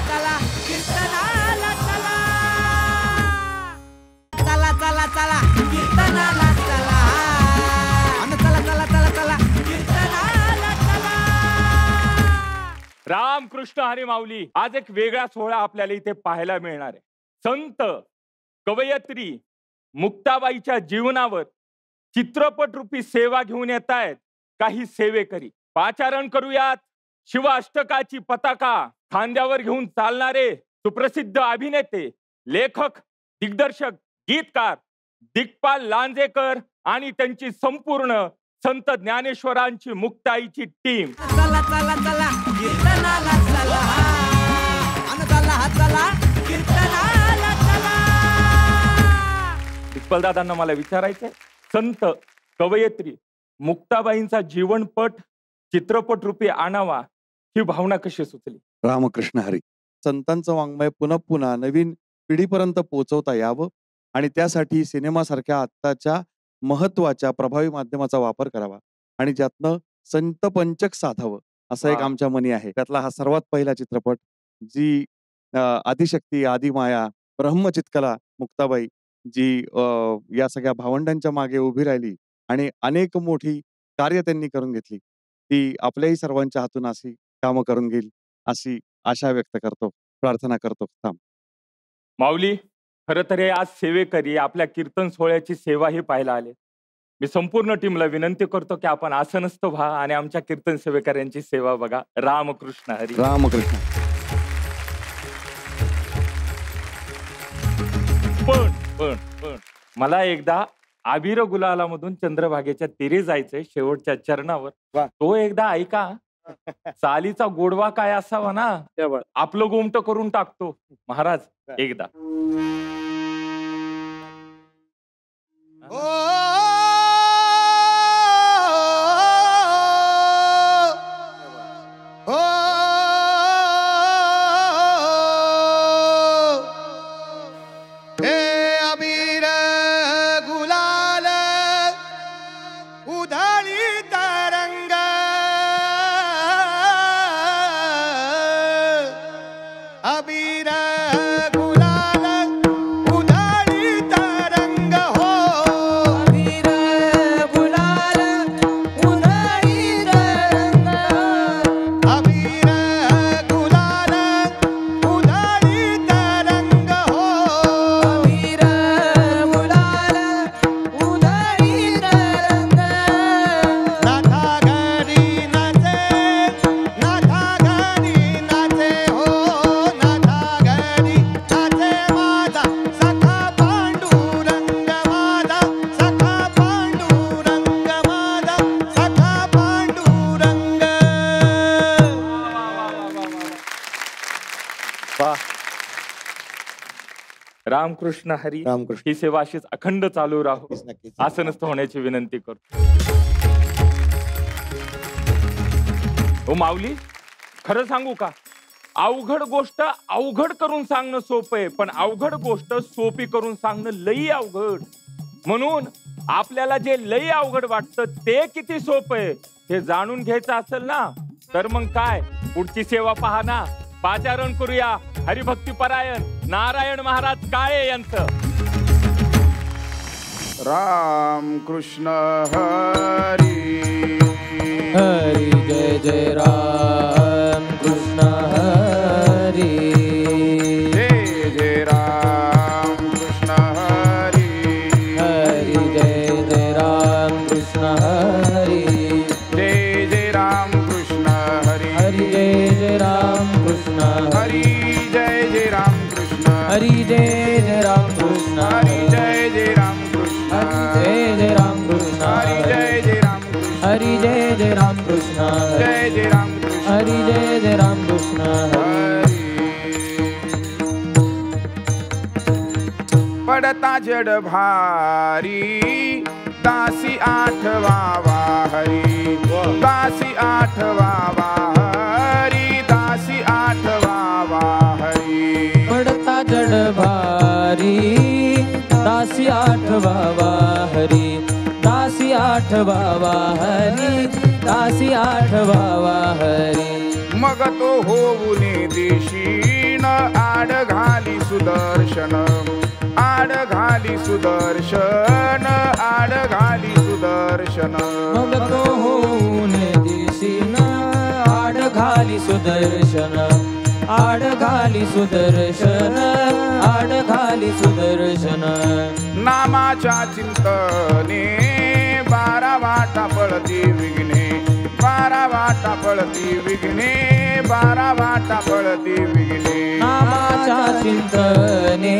चला कीर्तनाला चला चला चला चला कीर्तनाला चला चला चला चला चला कीर्तनाला चला. रामकृष्ण हरी माऊली. आज एक वेगळा सोहळा आपल्याला इथे पाहायला मिळणार आहे. संत कवयित्री मुक्ताबाईच्या जीवनावर चित्रपट रूपी सेवा घेऊन येत आहेत काही सेवेकरी. पाचारण करूयात शिवाष्टकाची पताका खांद्यावर घेऊन चालणारे सुप्रसिद्ध अभिनेते, लेखक, दिग्दर्शक, गीतकार दिग्पाल लांजेकर आणि त्यांची संपूर्ण संत ज्ञानेश्वरांची मुक्ताईची टीम. चला चला चला कीर्तनाला चला चला चला कीर्तनाला चला. दिग्पाल दादांना मला विचारायचंय, संत कवयित्री मुक्ताबाईंचा जीवनपट चित्रपट रूपी आणावा ही भावना कशी सुचली? रामकृष्ण हरी. संतांचं वाङ्मय पुन्हा पुन्हा नवीन पिढीपर्यंत पोहोचवता यावं आणि त्यासाठी सिनेमासारख्या आत्ताच्या महत्वाच्या प्रभावी माध्यमाचा वापर करावा आणि ज्यातनं संत पंचक साधावं असं एक आमच्या मनी आहे. त्यातला हा सर्वात पहिला चित्रपट, जी आदिशक्ती, आदिमाया, ब्रह्मचितकला मुक्ताबाई जी या सगळ्या भावंडांच्या मागे उभी राहिली आणि अनेक मोठी कार्य त्यांनी करून घेतली, ती आपल्याही सर्वांच्या हातून अशी कामं करून घेईल अशी आशा व्यक्त करतो, प्रार्थना करतो. माऊली, खरं तर हे आज सेवेकरी आपल्या कीर्तन सोहळ्याची सेवा ही पाहायला आले. मी संपूर्ण टीमला विनंती करतो की आपण आसनस्थ व्हा आणि आमच्या कीर्तन सेवेकऱ्यांची सेवा बघा. रामकृष्ण हरी. रामकृष्ण. पण मला एकदा आबिर गुलाला मधून चंद्रभागेच्या तीरी जायचंय, शेवटच्या चरणावर. तो एकदा ऐका. चालीचा गोडवा काय असावा ना, आपलं गोमट करून टाकतो महाराज. एकदा रामकृष्ण हरी. ही सेवा अशीच अखंड चालू राहू. आसनस्थ होण्याची विनंती करतो. हो माऊली, खरं सांगू का, अवघड गोष्ट अवघड करून सांगणं सोपं आहे, पण अवघड गोष्ट सोपी करून सांगणं लई अवघड. म्हणून आपल्याला जे लई अवघड वाटतं ते किती सोपं आहे हे जाणून घ्यायचं असेल ना, तर मग काय, पुढची सेवा पहा ना. पाचारण करूया हरिभक्ती परायण नारायण महाराज काळे यांचं. राम कृष्ण हरी. हरी जय जय राम कृष्ण हरी. जय जय राम कृष्ण हरी. हरी जय जय राम कृष्ण हरी. जय जय राम कृष्ण हरी. हरी जय जय राम कृष्ण हरी. जय जय राम कृष्ण. हरी जय जय राम कृष्ण. हरी जय जय राम कृष्ण. जय जय राम कृष्ण. हरी जय जय राम कृष्ण. हरी जय जय राम कृष्ण. जय जय राम कृष्ण. हरी जय जय राम कृष्ण. पडता जड भारी दासी आठवावा हरी. दासी आठवावा हरी. दासी आठवावा हरी. पडता जड भारी दासी आठवावा हरी. दासी आठवावा हरी. दासी आठवावा हरी. मग तो होऊने देशी सुदर्शन आड घाली सुदर्शन मग तो होऊन दिसीन आड घाली सुदर्शन आड घाली सुदर्शन आड घाली सुदर्शन नामाच्या चिंतने 12 वाटा पळती विघ्ने 12 वाटा पळती विघ्ने 12 वाटा पळती विघ्ने नामाच्या चिंतने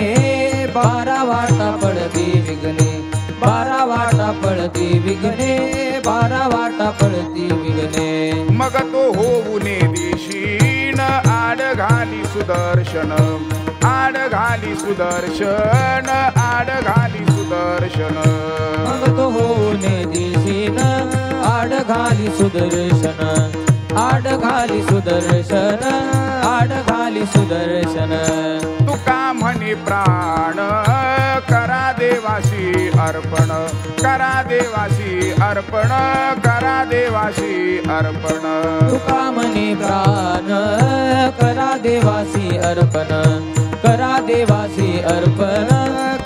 12 वाटा पडती विघ्ने 12 वाटा पडती विघ्ने 12 वाटा पडती विघ्ने मग तो होऊने दिशीन आड घाली सुदर्शन आड घाली सुदर्शन आड घाली सुदर्शन मग तो होऊने दिसीन आड घाली सुदर्शन आड घाली सुदर्शन आड घाली सुदर्शन तुका म्हणे प्राण करा देवाशी अर्पण करा देवाशी अर्पण करा देवाशी अर्पण तुका म्हणे प्राण करा देवासी अर्पण करा देवासी अर्पण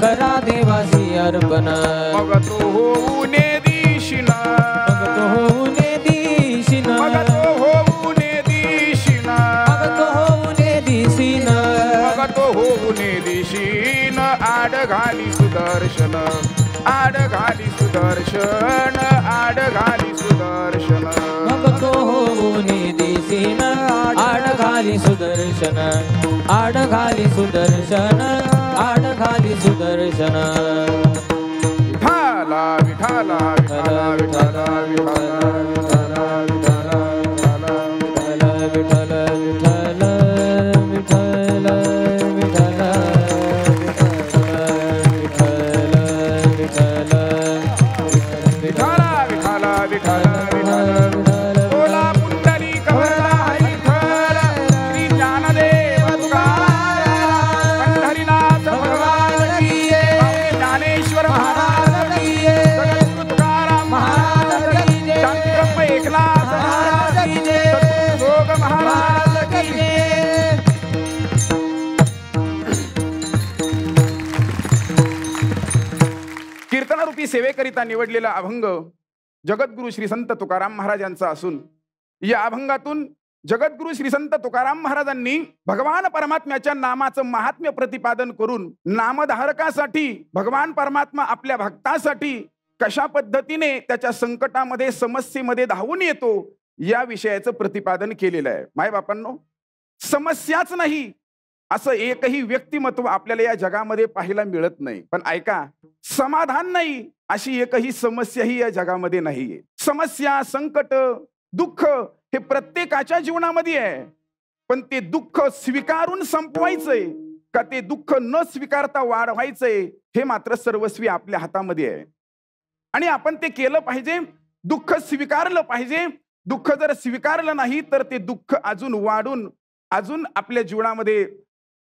करा देवासी अर्पण मग तो होऊने दिशीन मग तो होऊने दिसीन मग तो होऊने दिशीन मग तो होऊने दिसीन मग तो होऊने दिशीन आड घाली सुदर्शन आड घाली सुदर्शन आड घाली सुदर्शन मग तो होऊने दिसीन आड घाली सुदर्शन आड घाली सुदर्शन आड घाली सुदर्शन विठाला विठाला विठाला विठाला विठाला विठाला विठाला विठ्ठल विठ्ठल विठ्ठल विठ्ठल विठाला विठाला विठाला विठाला बोला पुंडली कवरला विठ्ठल श्री ज्ञानदेव तुकाराम पंढरीनाथ भगवान की जय ज्ञानेश्वर महाराज की जय सद्गुरु तुकाराम महाराज की जय शांतब्रह्म एकनाथ महाराज की जय सद्गुरु जोग महाराज की जय कीर्तनारूपी सेवेकरिता निवडलेला अभंग जगद्गुरु श्री संत तुकाराम महाराज यांचा असून या अभंगातून जगद्गुरु श्री संत तुकाराम महाराजांनी भगवान परमात्म्याच्या नामाचं महात्म्य प्रतिपादन करून नामधारकासाठी भगवान परमात्मा आपल्या भक्तासाठी कशा पद्धतीने त्याच्या संकटामध्ये समस्येमध्ये धावून येतो या विषयाचं प्रतिपादन केलेलं आहे. मायबापांनो, समस्याच नाही असं एकही व्यक्तिमत्व आपल्याला या जगामध्ये पाहायला मिळत नाही. पण ऐका, समाधान नाही अशी एकही समस्याही या जगामध्ये नाहीये. समस्या, संकट, दुःख हे प्रत्येकाच्या जीवनामध्ये आहे. पण ते दुःख स्वीकारून संपवायचंय का ते दुःख न स्वीकारता वाढवायचंय हे मात्र सर्वस्वी आपल्या हातामध्ये आहे. आणि आपण ते केलं पाहिजे. दुःख स्वीकारलं पाहिजे. दुःख जर स्वीकारलं नाही तर ते दुःख अजून वाढून अजून आपल्या जीवनामध्ये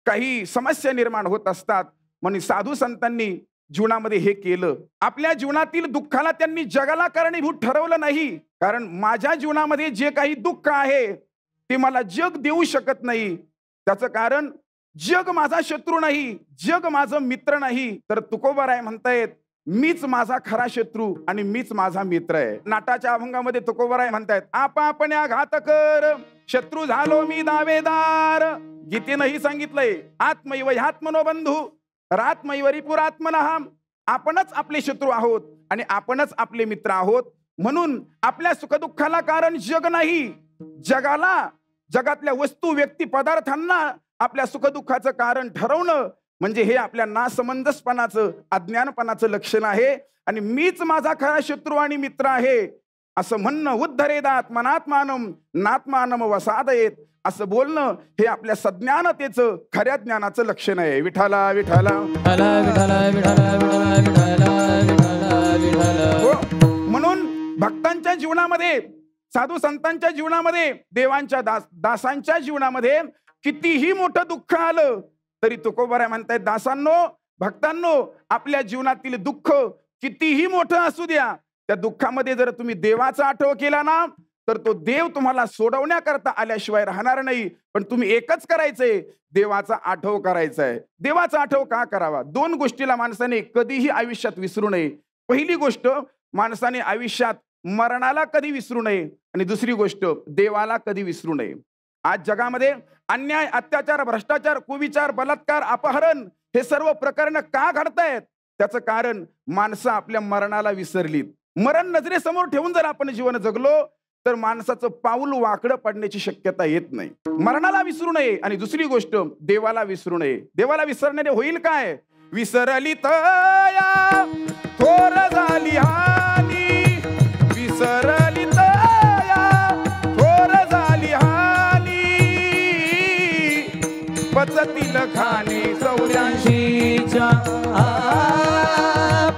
काही समस्या निर्माण होत असतात. म्हणून साधू संतांनी जीवनामध्ये हे केलं. आपल्या जीवनातील दुःखाला त्यांनी जगाला कारणीभूत ठरवलं नाही. कारण माझ्या जीवनामध्ये जे काही दुःख आहे ते मला जग देऊ शकत नाही. त्याचं कारण जग माझा शत्रू नाही, जग माझं मित्र नाही, तर तुकोबाराय म्हणतायत मीच माझा खरा शत्रू आणि मीच माझा मित्र आहे. नाटाच्या अभंगामध्ये तुकोबाराय म्हणतायत आपापण्या घात कर शत्रू झालो मी दावेदार. गीतेनंही सांगितलंय आत्मैव ह्यात्मनो बंधू रात्मैवरी पुरात्मनः. आपणच आपले शत्रू आहोत आणि आपणच आपले मित्र आहोत. म्हणून आपल्या सुखदुःखाला कारण जग नाही, जगाला, जगातल्या वस्तू, व्यक्ती, पदार्थांना आपल्या सुखदुःखाचं कारण ठरवणं म्हणजे हे आपल्या नासमंजसपणाचं, अज्ञानपणाचं लक्षण आहे. आणि मीच माझा खरा शत्रू आणि मित्र आहे असं म्हणणं, उद्धरेदात मनात्मानम नात्मानम वसादयेत असं बोलणं हे आपल्या सज्ञानतेचं, खऱ्या ज्ञानाचं लक्षण आहे. विठाला विठाला म्हणून भक्तांच्या जीवनामध्ये, साधू संतांच्या जीवनामध्ये, देवांच्या दासांच्या जीवनामध्ये कितीही मोठं दुःख आलं तरी तुकोबाराय म्हणतायत दासांनो, भक्तांनो, आपल्या जीवनातील दुःख कितीही मोठं असू द्या, त्या दुःखामध्ये जर तुम्ही देवाचा आठव केला ना तर तो देव तुम्हाला सोडवण्याकरता आल्याशिवाय राहणार नाही. पण तुम्ही एकच करायचंय, देवाचा आठव करायचा आहे. देवाचा आठव का करावा? 2 गोष्टीला माणसाने कधीही आयुष्यात विसरू नये. पहिली गोष्ट, माणसाने आयुष्यात मरणाला कधी विसरू नये, आणि दुसरी गोष्ट, देवाला कधी विसरू नये. आज जगामध्ये अन्याय, अत्याचार, भ्रष्टाचार, कुविचार, बलात्कार, अपहरण हे सर्व प्रकरण का घडतायत? त्याचं कारण माणसं आपल्या मरणाला विसरलीत. मरण नजरेसमोर ठेवून जर आपण जीवन जगलो तर माणसाचं पाऊल वाकडं पडण्याची शक्यता येत नाही. मरणाला विसरू नये, आणि दुसरी गोष्ट, देवाला विसरू नये. देवाला विसरण्याने होईल काय? विसरली तया थोर झाली हानी, विसरली तया थोर झाली हानी, पचतील खाणे 84च्या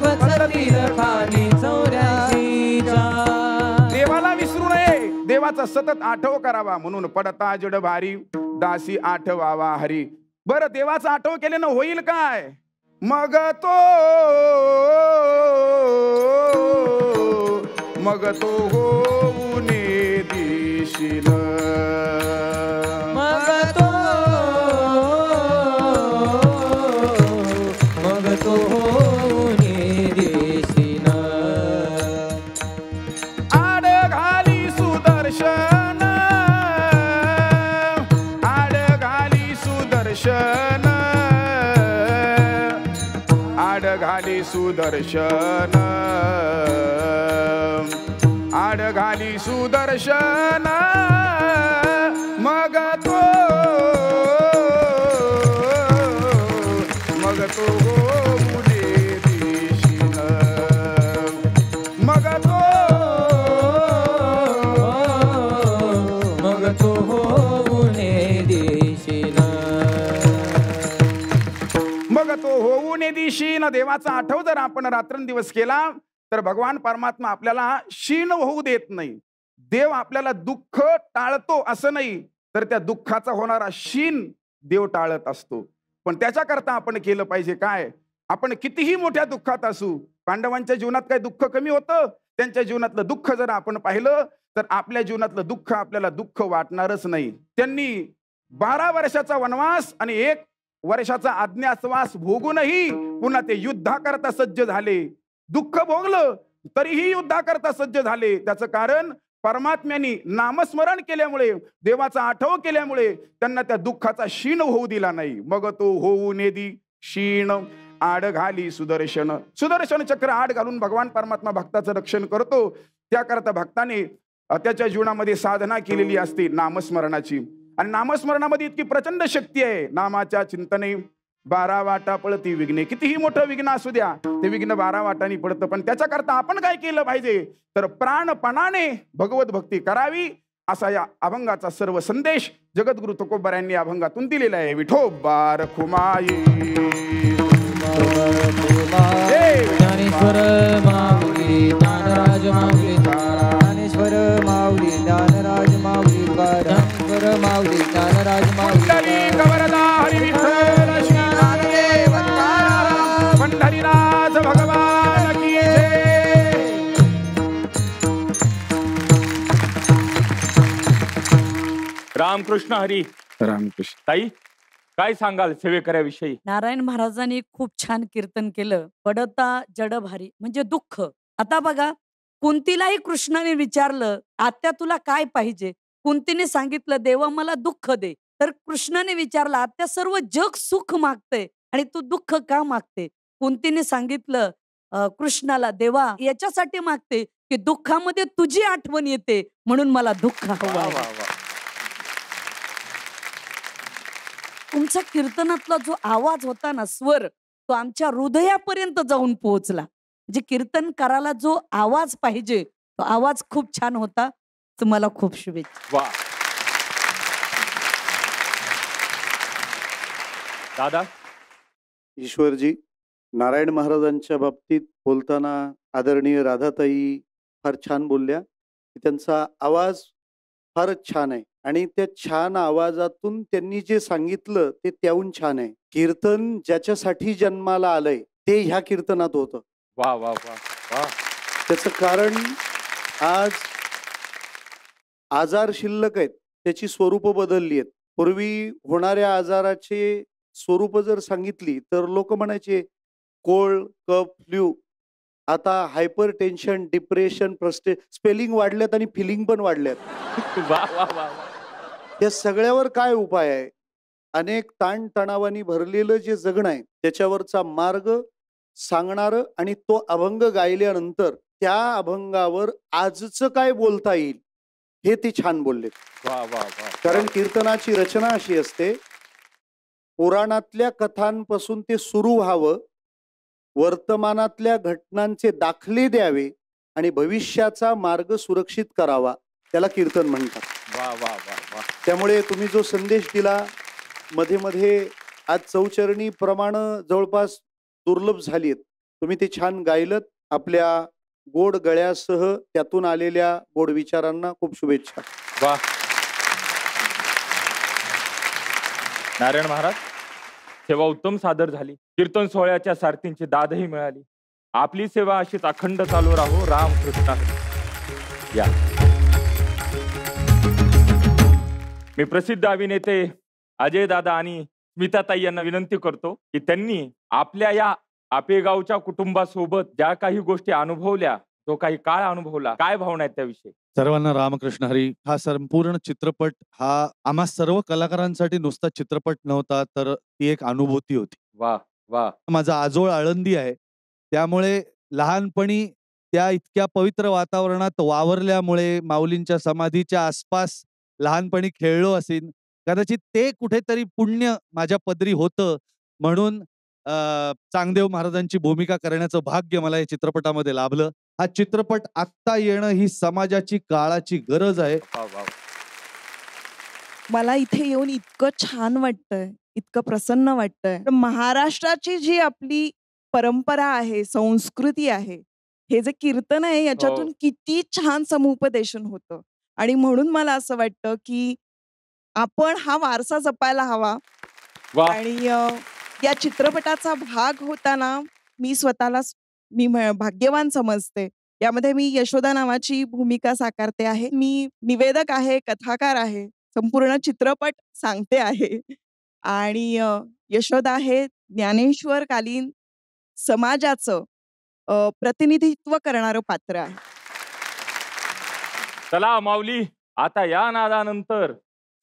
पचतील खाणी 84च्या. देवाला विसरू नये, देवाचा सतत आठव करावा. म्हणून पडता जड भारी, दासी आठवावा हरी. बरं, देवाचा आठव केल्यानं होईल काय? मग तो होऊने दिशील, मग तो होऊने दिसीन. आड घाली सुदर्शन, आड घाली सुदर्शन, आड घाली सुदर्शन, आड घाली सुदर्शन, मग तो होऊने दिशील, मग तो होऊने दिसीन. मग तो होऊने दिशीन. देवाचा आठव जर आपण रात्रंदिवस केला तर भगवान परमात्मा आपल्याला क्षीण होऊ देत नाही. देव आपल्याला दुःख टाळतो असं नाही, तर त्या दुःखाचा होणारा क्षीण देव टाळत असतो. पण त्याच्याकरता आपण केलं पाहिजे काय? आपण कितीही मोठ्या दुःखात असू, पांडवांच्या जीवनात काही दुःख कमी होतं? त्यांच्या जीवनातलं दुःख जर आपण पाहिलं तर आपल्या जीवनातलं दुःख आपल्याला दुःख वाटणारच नाही. त्यांनी 12 वर्षाचा वनवास आणि 1 वर्षाचा अज्ञातवास भोगूनही पुन्हा ते युद्धाकरता सज्ज झाले. दुःख भोगलं तरीही युद्धाकरता सज्ज झाले. त्याचं कारण परमात्म्यानी नामस्मरण केल्यामुळे, देवाचा आठव केल्यामुळे त्यांना त्या दुःखाचा क्षीण होऊ दिला नाही. मग तो होऊ नेदी क्षीण, आड घाली सुदर्शन. सुदर्शन चक्र आड घालून भगवान परमात्मा भक्ताचं रक्षण करतो. त्याकरता भक्ताने त्याच्या जीवनामध्ये साधना केलेली असते नामस्मरणाची. आणि नामस्मरणामध्ये इतकी प्रचंड शक्ती आहे. नामाच्या चिंतने 12 वाटा पळती विघ्ने. कितीही मोठं विघ्न असू द्या, ते विघ्न 12 वाटांनी पडतं. पण त्याच्याकरता आपण काय केलं पाहिजे? तर प्राणपणाने भगवत भक्ती करावी, असा या अभंगाचा सर्व संदेश जगद्गुरु तुकोबर यांनी अभंगातून दिलेला आहे. विठोबा रखुमाई ज्ञानेश्वर माऊली ज्ञानराज माऊली ज्ञानेश्वर माऊली ज्ञानराज माऊली ज्ञानेश्वर माऊली ज्ञानराज माऊली. कवरदा हरी विठ्ठल श्री नामदेव तुकाराम पंढरीनाथ भगवान की जय. रामकृष्ण हरी. रामकृष्ण. ताई, काय सांगाल सेवेकऱ्याविषयी? नारायण महाराजांनी खूप छान कीर्तन केलं. पडता जड भारी म्हणजे दुःख. आता बघा, कुंतीलाही कृष्णाने विचारलं, आत्या तुला काय पाहिजे? कुंतीने सांगितलं, देवा मला दुःख दे. तर कृष्णाने विचारलं, आत्या सर्व जग सुख मागते आणि तू दुःख का मागते? कुंतीने सांगितलं कृष्णाला, देवा याच्यासाठी मागते की दुःखामध्ये तुझी आठवण येते म्हणून मला दुःख हवं आहे. तुमचा कीर्तनातला जो आवाज होता ना, स्वर, तो आमच्या हृदयापर्यंत जाऊन पोहोचला. म्हणजे कीर्तनकाराला जो आवाज पाहिजे तो आवाज खूप छान होता. तुम्हाला खूप शुभेच्छा. वा दादा. ईश्वरजी, नारायण महाराजांच्या बाबतीत बोलताना आदरणीय राधाताई फार छान बोलल्या. त्यांचा आवाज फारच छान आहे आणि त्या छान आवाजातून त्यांनी जे सांगितलं ते त्याहून छान आहे. कीर्तन ज्याच्यासाठी जन्माला आलंय ते ह्या कीर्तनात होतं. वा वा वा वा. त्याचं कारण आज आजार शिल्लक आहेत, त्याची स्वरूप बदलली आहेत. पूर्वी होणाऱ्या आजाराचे स्वरूप जर सांगितली तर लोक म्हणायचे कोल्ड, कफ, फ्ल्यू. आता हायपर टेन्शन, डिप्रेशन, स्पेलिंग वाढल्यात आणि फिलिंग पण वाढल्यात. वा वा वा वा. या सगळ्यावर काय उपाय आहे? अनेक ताणतणावानी भरलेलं जे जगणं आहे त्याच्यावरचा मार्ग सांगणारं आणि तो अभंग गायल्यानंतर त्या अभंगावर आजचं काय बोलता येईल हे ते छान बोलले. वा वा वा. कारण कीर्तनाची रचना अशी असते, पुराणातल्या कथांपासून ते सुरू व्हावं, वर्तमानातल्या घटनांचे दाखले द्यावे आणि भविष्याचा मार्ग सुरक्षित करावा, त्याला कीर्तन म्हणतात. वा वा वा वा. त्यामुळे तुम्ही जो संदेश दिला मध्ये मध्ये, आज चौचरणी प्रमाण जवळपास दुर्लभ झाली आहेत. तुम्ही ते छान गायलत. आपल्या गोड गळ्यासह त्यातून आलेल्या गोड विचारांना खूप शुभेच्छा. वा. नारायण महाराज, सेवा उत्तम सादर झाली. कीर्तन सोहळ्याच्या सारथींची दादही मिळाली. आपली सेवा अशीच अखंड चालू राहो. राम कृष्ण हरी. या. मी प्रसिद्ध अभिनेते अजय दादा आणि स्मिताताई यांना विनंती करतो की त्यांनी आपल्या या आपेगावच्या कुटुंबासोबत ज्या काही गोष्टी अनुभवल्या, जो काही काळ अनुभवला, काय भावना आहेत त्याविषयी. सर्वांना रामकृष्ण हरी. हा संपूर्ण चित्रपट हा आम्हा सर्व कलाकारांसाठी नुसता चित्रपट नव्हता, तर ती एक अनुभूती होती. वा वा. माझा आजोळ आळंदी आहे, त्यामुळे लहानपणी त्या इतक्या पवित्र वातावरणात वावरल्यामुळे, माऊलींच्या समाधीच्या आसपास लहानपणी खेळलो असेल, कदाचित ते कुठेतरी पुण्य माझ्या पदरी होतं. म्हणून चांगदेव महाराजांची भूमिका करण्याचं भाग्य मला या चित्रपटामध्ये लाभलं. हा चित्रपट आत्ता येणं ही समाजाची, काळाची गरज आहे. वा वा. मला इथे येऊन इतकं छान वाटतंय, इतकं प्रसन्न वाटतंय. महाराष्ट्राची जी आपली परंपरा आहे, संस्कृती आहे, हे जे कीर्तन आहे याच्यातून किती छान समुपदेशन होतं. आणि म्हणून मला असं वाटतं की आपण हा वारसा जपायला हवा. आणि या चित्रपटाचा भाग होताना मी स्वतःला भाग्यवान समजते. यामध्ये मी यशोदा नावाची भूमिका साकारते आहे. मी निवेदक आहे, कथाकार आहे, संपूर्ण चित्रपट सांगते आहे. आणि यशोदा हे ज्ञानेश्वरकालीन समाजाचं प्रतिनिधित्व करणारं पात्र आहे. चला माऊली, आता या नादानंतर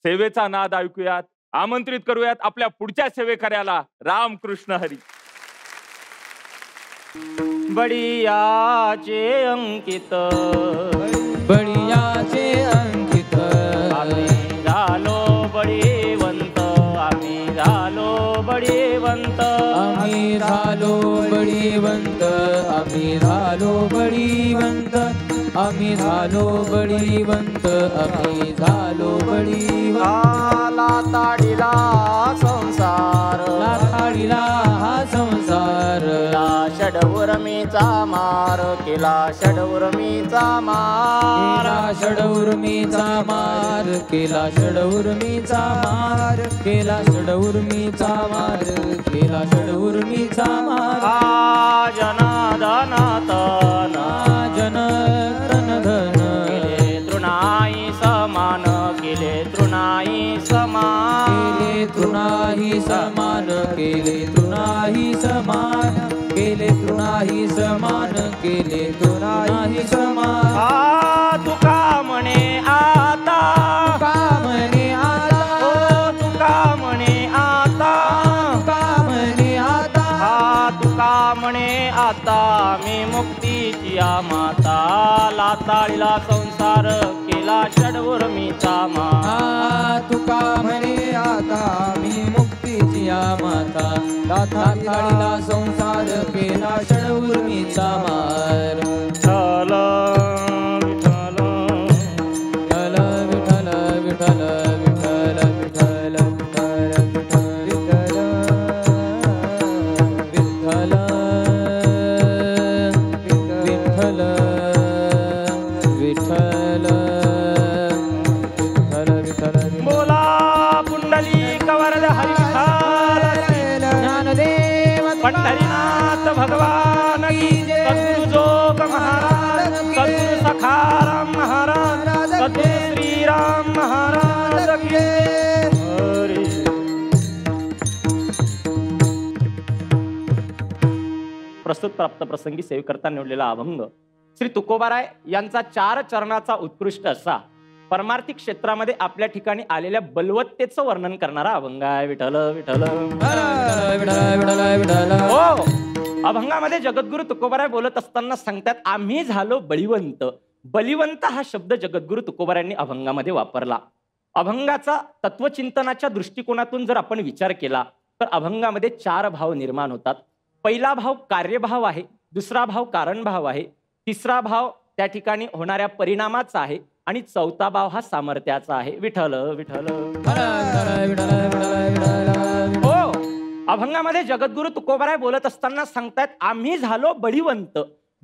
सेवेचा नाद ऐकूयात. आमंत्रित करूयात आपल्या पुढच्या सेवेकऱ्याला. रामकृष्ण हरी. बडियाचे अंकित, बडियाचे अंकित, आम्ही झालो बळीवंत, आम्ही झालो बळीवंत, आम्ही झालो बळीवंत, आम्ही झालो बळीवंत, आम्ही झालो बळीवंत, आम्ही झालो बळीवंत. लाताडीला संसार, लाताडीला हा संसार, षडउर्मीचा मार केला, षडउर्मीचा मार, षडउर्मीचा मार केला, षडउर्मीचा मार केला, षडउर्मीचा मार केला, षडउर्मीचा मार. जनादनात जन धन धन केले तृणाई समान, केले तृणाई समान, केले तृणाई समान, केले तृणाई समान, केले तृणाई समान, केले तृणाई समान. तुका म्हणे आता, तुका म्हणे आता, ओ तुका म्हणे आता, तुका म्हणे आता, हा तुका म्हणे आता, मी मुक्तीची माता. लाताळीला संसार केला षडउर्मीचा मार. तुका म्हणे आता, मी मुक्तीची माता. लाताळीला संसार केला षडउर्मीचा मार. विठ्ठल विठ्ठल, विठ्ठल विठ्ठल, विठ्ठल विठ्ठल, विठ्ठल विठ्ठल, विठ्ठल विठ्ठल, विठ्ठल विठ्ठल, विठ्ठल. बोला पुंडलिक वरद हरी विठ्ठल, ज्ञानदेव पंढरीनाथ भगवान की जय. सद्गुरु जोग महाराज, सद्गुरु सखाराम महाराज, सद्गुरु श्री प्रस्तुत प्राप्त प्रसंगी सेवेकरता निवडलेला अभंग श्री तुकोबाराय यांचा 4 चरणाचा उत्कृष्ट असा परमार्थिक क्षेत्रामध्ये आपल्या ठिकाणी आलेल्या बलवत्तेचं वर्णन करणारा अभंग आहे. विठ्ठल विठ्ठल. हो, अभंगामध्ये जगद्गुरु तुकोबाराय बोलत असताना सांगतात, आम्ही झालो बळीवंत. बलिवंत हा शब्द जगद्गुरु तुकोबारायांनी अभंगामध्ये वापरला. अभंगाचा तत्वचिंतनाच्या दृष्टिकोनातून जर आपण विचार केला तर अभंगामध्ये 4 भाव निर्माण होतात. पहिला भाव कार्यभाव आहे, दुसरा भाव कारणभाव आहे, तिसरा भाव त्या ठिकाणी होणाऱ्या परिणामाचा आहे आणि चौथा भाव हा सामर्थ्याचा आहे. विठ्ठल विठ्ठल. हो, अभंगामध्ये जगद्गुरु तुकोबाराय बोलत असताना सांगतायत, आम्ही झालो बळीवंत.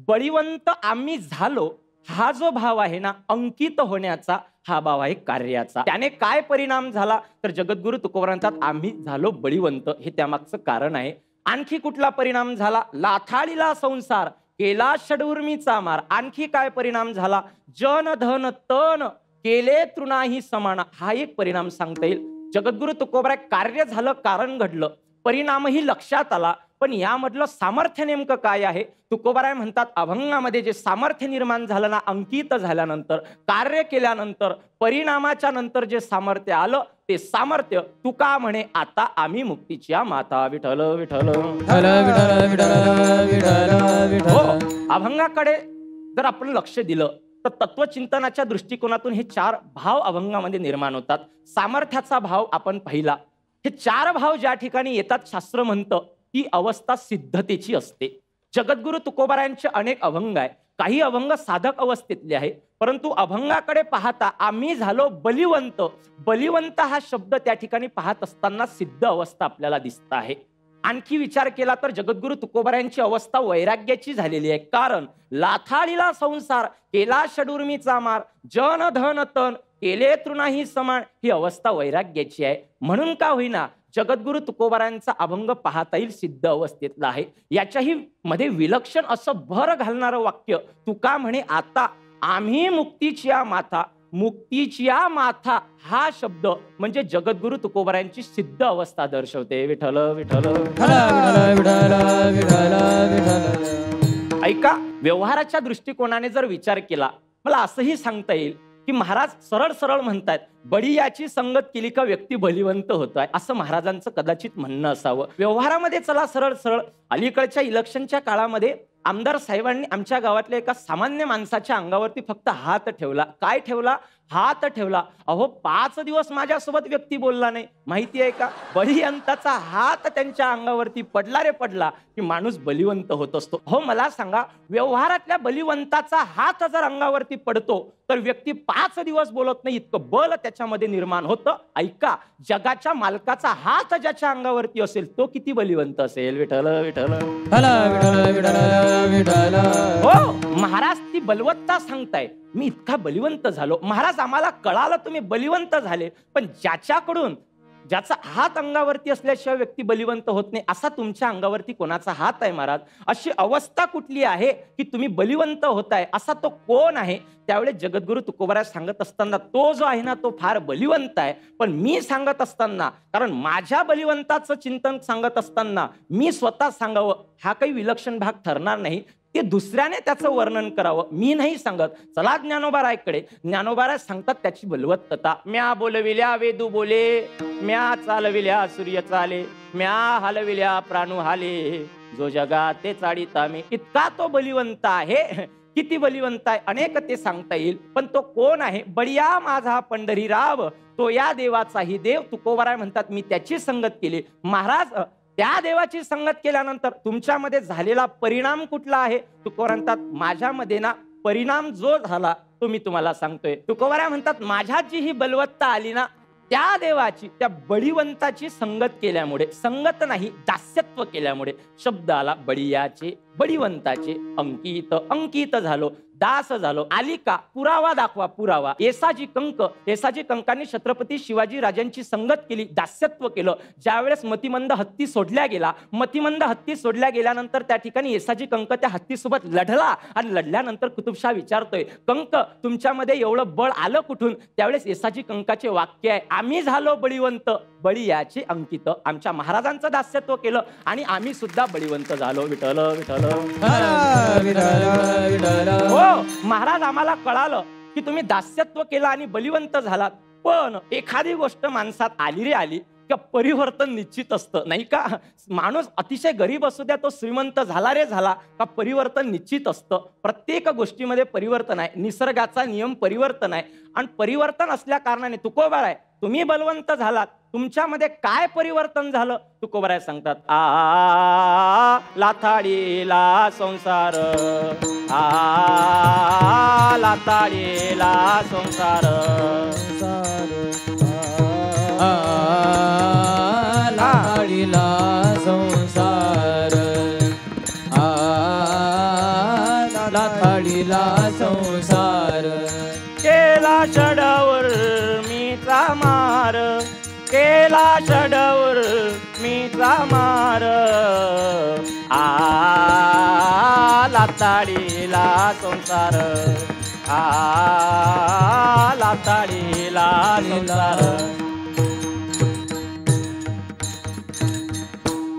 बळीवंत आम्ही झालो हा जो भाव आहे ना, अंकित होण्याचा हा भाव आहे कार्याचा. त्याने काय परिणाम झाला तर जगद्गुरु तुकोबाराय म्हणतात, आम्ही झालो बळीवंत. हे त्यामागचं कारण आहे. आणखी कुठला परिणाम झाला? लाथाळीला संसार केला षडूर्मीचा मार. आणखी काय परिणाम झाला? जन धन तन केले तृणाही समान. हा एक परिणाम सांगता येईल. जगद्गुरु तुकोबाराय कार्य झालं, कारण घडलं, परिणामही लक्षात आला, पण यामधलं सामर्थ्य नेमकं काय आहे? तुकोबाराय म्हणतात, अभंगामध्ये जे सामर्थ्य निर्माण झालं ना, अंकित झाल्यानंतर, कार्य केल्यानंतर, परिणामाच्या नंतर जे सामर्थ्य आलं, ते सामर्थ्य तुका म्हणे आता आम्ही मुक्तीच्या माता. विठ्ठल विठ्ठल. हो, अभंगाकडे जर आपण लक्ष दिलं तर तत्वचिंतनाच्या दृष्टिकोनातून हे 4 भाव अभंगामध्ये निर्माण होतात. सामर्थ्याचा भाव आपण पाहिला. हे 4 भाव ज्या ठिकाणी येतात, शास्त्र म्हणतं ती अवस्था सिद्धतेची असते. जगद्गुरु तुकोबारायांचे अनेक अभंग आहे. काही अभंग साधक अवस्थेतले आहे, परंतु अभंगाकडे पाहता आम्ही झालो बलिवंत. बलिवंत हा शब्द त्या ठिकाणी पाहत असताना सिद्ध अवस्था आपल्याला दिसत आहे. आणखी विचार केला तर जगद्गुरु तुकोबारायांची अवस्था वैराग्याची झालेली आहे. कारण लाथाळीला संसार केला षडूर्मीचा मार, जन धन तन केले तृणाही समान, ही अवस्था वैराग्याची आहे. म्हणून का होईना जगद्गुरु तुकोबारायांचा अभंग पाहता येईल सिद्ध अवस्थेतला आहे. याच्याही मध्ये विलक्षण असं भर घालणारं वाक्य, तुका म्हणे आता आम्ही मुक्तीच्या माथा. मुक्तीच्या माथा हा शब्द म्हणजे जगद्गुरु तुकोबारायांची सिद्ध अवस्था दर्शवते. विठ्ठल विठ्ठल. ऐका, व्यवहाराच्या दृष्टिकोनाने जर विचार केला, मला असंही सांगता येईल की महाराज सरळ सरळ म्हणतात, बळीयाची संगत केली का व्यक्ती बलिवंत होतोय, असं महाराजांचं कदाचित म्हणणं असावं. व्यवहारामध्ये चला सरळ सरळ. अलीकडच्या इलेक्शनच्या काळामध्ये आमदार साहेबांनी आमच्या गावातल्या एका सामान्य माणसाच्या अंगावरती फक्त हात ठेवला. काय ठेवला? हात ठेवला. अहो 5 दिवस माझ्यासोबत व्यक्ती बोलला नाही. माहिती आहे का? बलिवंताचा हात त्यांच्या अंगावरती पडला रे पडला की माणूस बलिवंत होत असतो. हो, मला सांगा, व्यवहारातल्या बलिवंताचा हात जर अंगावरती पडतो तर व्यक्ती 5 दिवस बोलत नाही, इतकं बल त्याच्यामध्ये निर्माण होतं. ऐका, जगाच्या मालकाचा हात ज्याच्या अंगावरती असेल तो किती बलिवंत असेल. विठ्ठल विठ्ठल. हो, महाराज ती बलवत्ता सांगताय, मी इतका बलिवंत झालो. महाराज आम्हाला कळालं तुम्ही बलिवंत झाले, पण ज्याच्याकडून ज्याचा हात अंगावरती असल्याशिवाय व्यक्ती बलिवंत होत नाही, असा तुमच्या अंगावरती कोणाचा हात आहे महाराज? अशी अवस्था कुठली आहे की तुम्ही बलिवंत होताय? असा तो कोण आहे? त्यावेळेस जगद्गुरु तुकोबाराय सांगत असताना, तो जो आहे ना तो फार बलिवंत आहे, पण मी सांगत असताना, कारण माझ्या बलिवंताचं चिंतन सांगत असताना मी स्वतः सांगावं हा काही विलक्षण भाग ठरणार नाही. ते दुसऱ्याने त्याचं वर्णन करावं, मी नाही सांगत. चला ज्ञानोबारायकडे. ज्ञानोबाराय सांगतात त्याची बलवत्तता. म्या बोलविल्या वेदू बोले, म्या चालविल्या सूर्य चाले, म्या हलविल्या प्राणू हाले, जो जगात ते चाडिता मी. इतका तो बलिवंत आहे. किती बलिवंत आहे अनेक ते सांगता येईल, पण तो कोण आहे? बळीया माझा पंढरीराव, तो या देवाचाही देव. तुकोबाराय म्हणतात मी त्याची संगत केली. महाराज, त्या देवाची संगत केल्यानंतर तुमच्यामध्ये झालेला परिणाम कुठला आहे? तुकोबाराय म्हणतात माझ्यामध्ये ना परिणाम जो झाला तो मी तुम्हाला सांगतोय. तुकोबाराय म्हणतात माझ्यात जी ही बलवत्ता आली ना, त्या देवाची, त्या बळीवंताची संगत केल्यामुळे, संगत नाही दास्यत्व केल्यामुळे शब्द आला बळीयाचे, बळीवंताचे. अंकित, अंकित झालो, दास झालो. आली का? पुरावा दाखवा, पुरावा. येसाजी कंक, येसाजी कंकांनी छत्रपती शिवाजी राजांची संगत केली, दास्यत्व केलं. ज्यावेळेस मतिमंद हत्ती सोडल्या गेला, मतिमंद हत्ती सोडल्या गेल्यानंतर त्या ठिकाणी येसाजी कंक त्या हत्तीसोबत लढला आणि लढल्यानंतर कुतुबशाह विचारतोय, कंक तुमच्यामध्ये एवढं बळ आलं कुठून? त्यावेळेस येसाजी कंकाचे वाक्य आहे, आम्ही झालो बळीवंत, बळीयाचे अंकित. आमच्या महाराजांचं दास्यत्व केलं आणि आम्ही सुद्धा बळीवंत झालो. विठ्ठल विठ्ठल. संसार हो महाराज आम्हाला कळालं की तुम्ही दास्यत्व केलं आणि बलिवंत झालात, पण एखादी गोष्ट माणसात आली रे आली का परिवर्तन निश्चित असतं नाही का. माणूस अतिशय गरीब असू द्या तो श्रीमंत झाला रे झाला का परिवर्तन निश्चित असतं. प्रत्येक गोष्टीमध्ये परिवर्तन आहे, निसर्गाचा नियम परिवर्तन आहे आणि परिवर्तन असल्या कारणाने तुकोबाराय तुम्ही बलवंत झालात, तुमच्यामध्ये काय परिवर्तन झालं तुकोबाराय सांगतात. लाथाडीला संसार लाथाडीला संसार लाथाडीला संसार लाथाडीला संसार केला षडवर मीचा मार केला षडवर मीचा मार लाथाडीला संसार लाथाडीला संसार.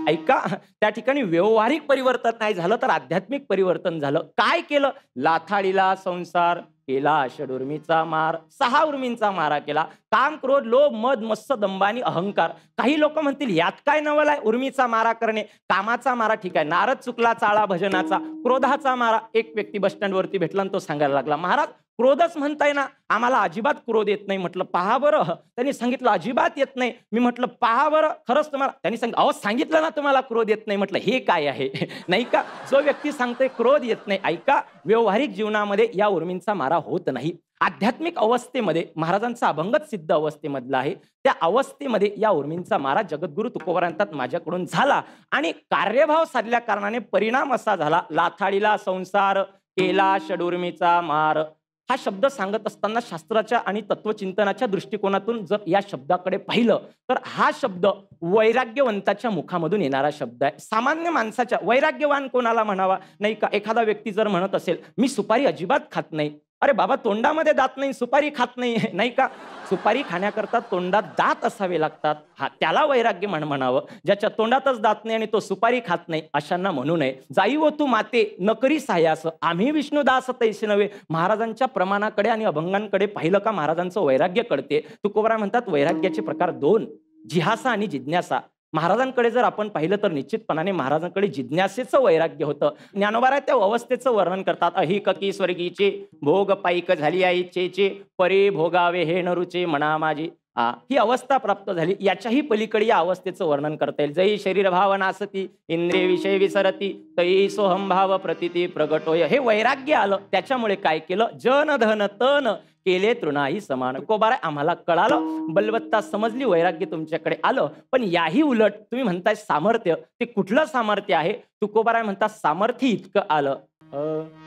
ऐका त्या ठिकाणी व्यवहारिक परिवर्तन नाही झालं तर आध्यात्मिक परिवर्तन झालं. काय केलं? लाथाडीला संसार केला षडउर्मीचा मार, 6 उर्मींचा मारा केला. काम, क्रोध, लोभ, मद, मत्स्य, दंभानी, अहंकार. काही लोक म्हणतील यात काय नवल आहे उर्मीचा मारा करणे, कामाचा मारा ठीक आहे, नारद चुकला चाळा भजनाचा. क्रोधाचा मारा, एक व्यक्ती बस स्टँड वरती भेटला आणि तो सांगायला लागला महाराज क्रोधच म्हणताय ना, आम्हाला अजिबात क्रोध येत नाही. म्हटलं पहा बरं. त्यांनी सांगितलं अजिबात येत नाही. मी म्हटलं पहा बरं खरंच तुम्हाला, त्यांनी सांगितलं अहो सांगितलं ना तुम्हाला क्रोध येत नाही. म्हटलं हे काय आहे नाही का. जो व्यक्ती सांगतोय क्रोध येत नाही, ऐका व्यवहारिक जीवनामध्ये या उर्मींचा मारा होत नाही. आध्यात्मिक अवस्थेमध्ये महाराजांचा अभंगच सिद्ध अवस्थेमधला आहे, त्या अवस्थेमध्ये या उर्मींचा मारा जगद्गुरु तुकोबारांतात माझ्याकडून झाला आणि कार्यभाव साधल्या कारणाने परिणाम असा झाला. लाथाडीला संसार केला षडउर्मीचा मार. हा शब्द सांगत असताना शास्त्राच्या आणि तत्वचिंतनाच्या दृष्टिकोनातून जर या शब्दाकडे पाहिलं तर हा शब्द वैराग्यवंताच्या मुखामधून येणारा शब्द आहे. सामान्य माणसाच्या, वैराग्यवान कोणाला म्हणावा नाही का. एखादा व्यक्ती जर म्हणत असेल मी सुपारी अजिबात खात नाही, अरे बाबा तोंडामध्ये दात नाही सुपारी खात नाही नाही का. सुपारी खाण्याकरता तोंडात दात असावे लागतात, हा त्याला वैराग्य म्हणावं. ज्याच्या तोंडातच दात नाही आणि तो सुपारी खात नाही अशांना म्हणू नये. जाई व तू माते नकरी सायास आम्ही विष्णुदास तैसे नव्हे. महाराजांच्या प्रमाणाकडे आणि अभंगांकडे पाहिलं का महाराजांचं वैराग्य कळते. तुकोबाराय म्हणतात वैराग्याचे प्रकार 2, जिहासा आणि जिज्ञासा. महाराजांकडे जर आपण पाहिलं तर निश्चितपणाने महाराजांकडे जिज्ञासेचं वैराग्य होतं. ज्ञानोबाराय त्या अवस्थेचं वर्णन करतात. अहिककी स्वर्गीचे भोग पाईक झाली आईचे परी भोगावे हे नरुचे म्हणा माझी. ही अवस्था प्राप्त झाली. याच्याही पलीकडे या अवस्थेचं वर्णन करता येईल. जई शरीर भाव नासती इंद्रिय विषय विसरती तई सोहम भाव प्रतिती प्रगटोय. हे वैराग्य आलं त्याच्यामुळे काय केलं जन धन तन केले तृणाही समान. तुकोबाराय आम्हाला कळालं, बलवत्ता समजली, वैराग्य तुमच्याकडे आलं. पण याही उलट तुम्ही म्हणताय सामर्थ्य, ते कुठलं सामर्थ्य आहे. तुकोबाराय म्हणतात सामर्थ्य इतकं आलं.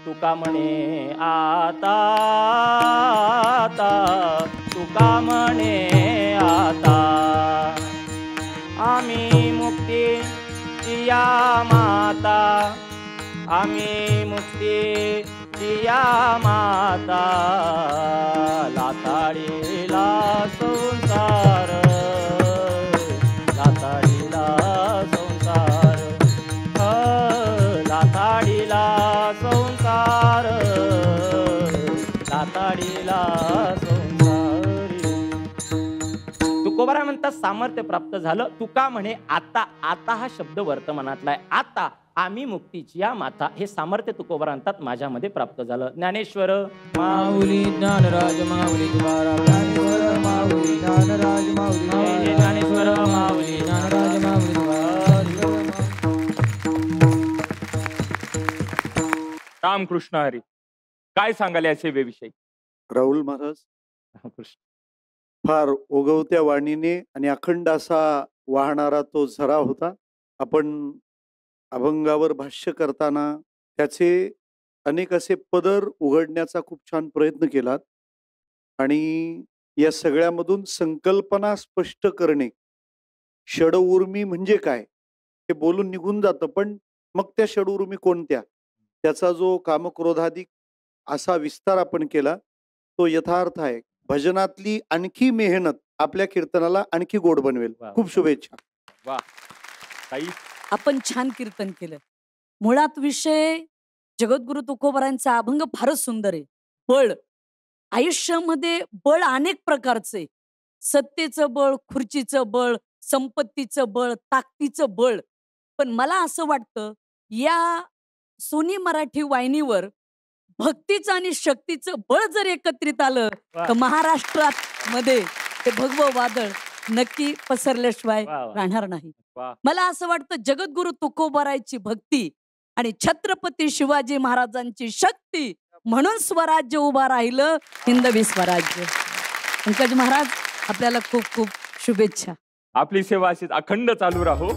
तुका म्हणे आता तुका म्हणे आता आम्ही मुक्ती या माता आम्ही मुक्ती या माता लाथाडीला संसार लाथाडीला संसार लाथाडीला संसार लाथाडीला संसार. तुकोबाराय म्हणतात सामर्थ्य प्राप्त झालं. तुका म्हणे आता, आता हा शब्द वर्तमानातला आहे. आता आम्ही मुक्तीची या माता हे सामर्थ्य तुकोबारांतात माझ्यामध्ये प्राप्त झालं. ज्ञानेश्वर माऊली ज्ञानराज माऊली तुकाराम ज्ञानेश्वर माऊली ज्ञानराज माऊली ज्ञानेश्वर माऊली ज्ञानराज माऊली. रामकृष्ण हरी. काय सांगाल या सेवेविषयी? राहुल महाराज कृष्ण. फार ओगवत्या वाणीने आणि अखंड असा वाहणारा तो झरा होता. आपण अभंगावर भाष्य करताना त्याचे अनेक असे पदर उघडण्याचा खूप छान प्रयत्न केलात आणि या सगळ्यामधून संकल्पना स्पष्ट करणे, षडउर्मी म्हणजे काय हे बोलून निघून जातं, पण मग त्या षडउर्मी कोणत्या, त्याचा जो कामक्रोधाधिक असा विस्तार आपण केला तो यथार्थ आहे. भजनातली आणखी मेहनत आपल्या कीर्तनाला आणखी गोड बनवेल. खूप शुभेच्छा. वा ताई, आपण छान कीर्तन केलं. मुळात विषय जगद्गुरु तुकोबारायांचा अभंग फारच सुंदर आहे. बळ, आयुष्यामध्ये बळ अनेक प्रकारचे, सत्तेचं बळ, खुर्चीचं बळ, संपत्तीचं बळ, ताकदीचं बळ. पण मला असं वाटतं या सोनी मराठी वाहिनीवर भक्तीचं आणि शक्तीचं बळ जर एकत्रित आलं तर महाराष्ट्रात मध्ये ते भगवं वादळ नक्की पसरल्याशिवाय राहणार नाही. मला असं वाटतं जगद्गुरु तुकोबारायची भक्ती आणि छत्रपती शिवाजी महाराजांची शक्ती म्हणून स्वराज्य उभा राहिलं, हिंदवी स्वराज्य. पंकज महाराज आपल्याला खूप खूप शुभेच्छा. आपली सेवा अशीच अखंड चालू राहो.